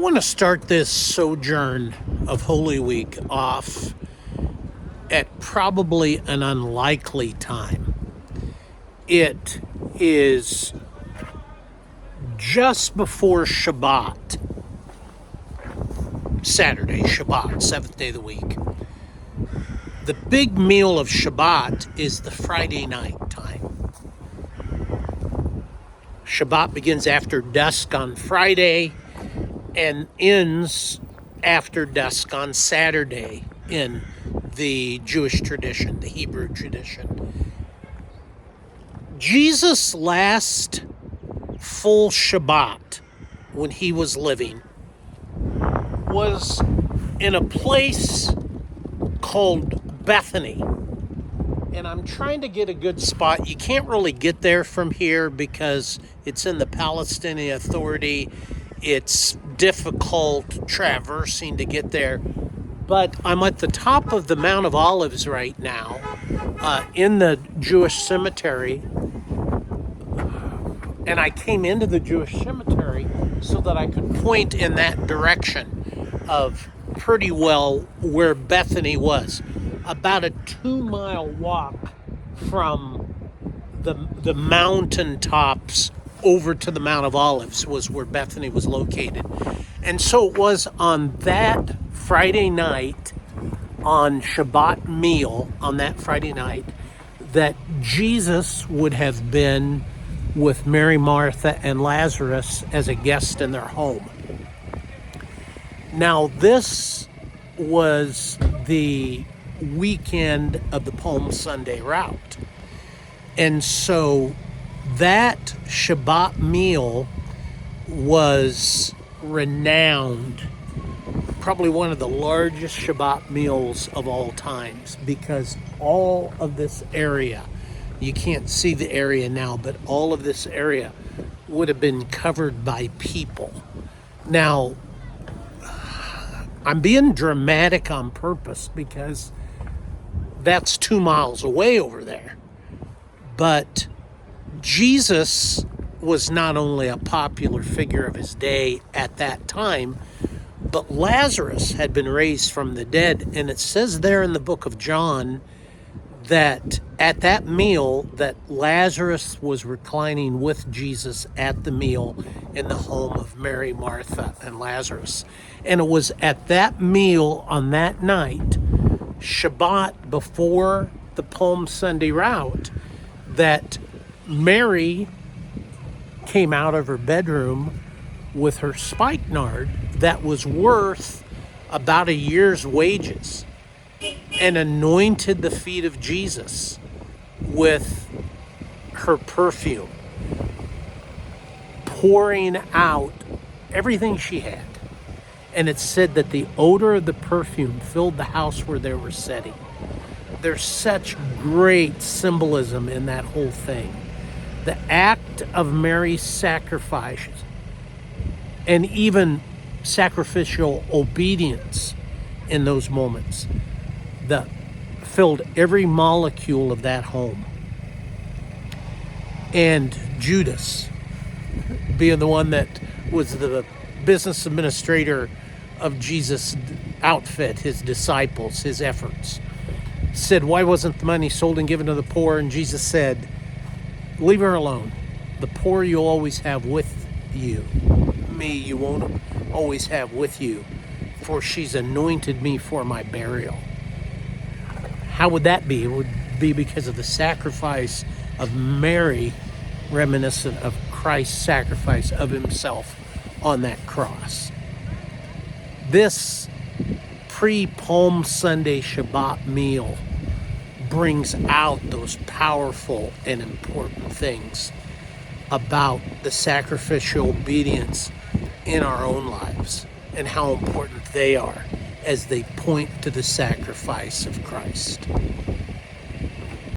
want to start this sojourn of Holy Week off at probably an unlikely time. It is just before Shabbat, Saturday, Shabbat, seventh day of the week. The big meal of Shabbat is the Friday night time. Shabbat begins after dusk on Friday and ends after dusk on Saturday in the Jewish tradition, the Hebrew tradition. Jesus' last full Shabbat when he was living was in a place called Bethany. And I'm trying to get a good spot. You can't really get there from here because it's in the Palestinian Authority. It's difficult traversing to get there. But I'm at the top of the Mount of Olives right now in the Jewish cemetery. And I came into the Jewish cemetery so that I could point in that direction of pretty well where Bethany was. About a 2-mile walk from the mountain tops over to the Mount of Olives was where Bethany was located. And so it was on that Friday night, on Shabbat meal, on that Friday night, that Jesus would have been with Mary, Martha, and Lazarus as a guest in their home. Now, this was the weekend of the Palm Sunday route. And so that Shabbat meal was renowned, probably one of the largest Shabbat meals of all times, because all of this area, you can't see the area now, but all of this area would have been covered by people. Now, I'm being dramatic on purpose because that's 2 miles away over there. But Jesus was not only a popular figure of his day at that time, but Lazarus had been raised from the dead. And it says there in the book of John that at that meal that Lazarus was reclining with Jesus at the meal in the home of Mary, Martha, and Lazarus. And it was at that meal on that night, Shabbat, before the Palm Sunday route, that Mary came out of her bedroom with her spikenard that was worth about a year's wages and anointed the feet of Jesus with her perfume, pouring out everything she had. And it said that the odor of the perfume filled the house where they were sitting. There's such great symbolism in that whole thing. The act of Mary's sacrifice and even sacrificial obedience in those moments that filled every molecule of that home. And Judas, being the one that was the business administrator of Jesus' outfit, his disciples, his efforts, said, "Why wasn't the money sold and given to the poor?" And Jesus said, "Leave her alone. The poor you'll always have with you. Me you won't always have with you, for she's anointed me for my burial." How would that be? It would be because of the sacrifice of Mary, reminiscent of Christ's sacrifice of himself on that cross. This pre-Palm Sunday Shabbat meal brings out those powerful and important things about the sacrificial obedience in our own lives and how important they are as they point to the sacrifice of Christ.